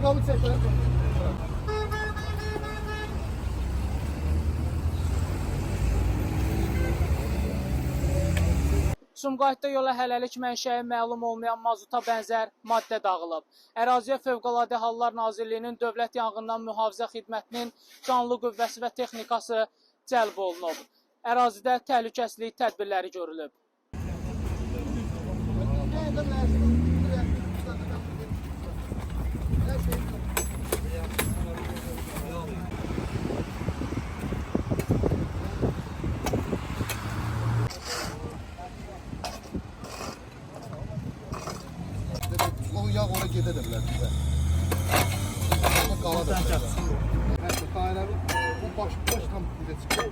Qabı çəkirəm. Sumqayıtda yola hələlik mənşəyi məlum olmayan mazuta bənzər maddə dağılıb. Əraziyə Fövqəladə Hallar Nazirliyinin Dövlət Yanğından Mühafizə Xidmətinin canlı qüvvəsi və texnikası cəlb olunub. Ərazidə təhlükəsizlik tədbirləri görülüb. O yağ ora gedə də bilər bizə. Qala da bilər. Dairəvi bu baş tam bizə çıxır.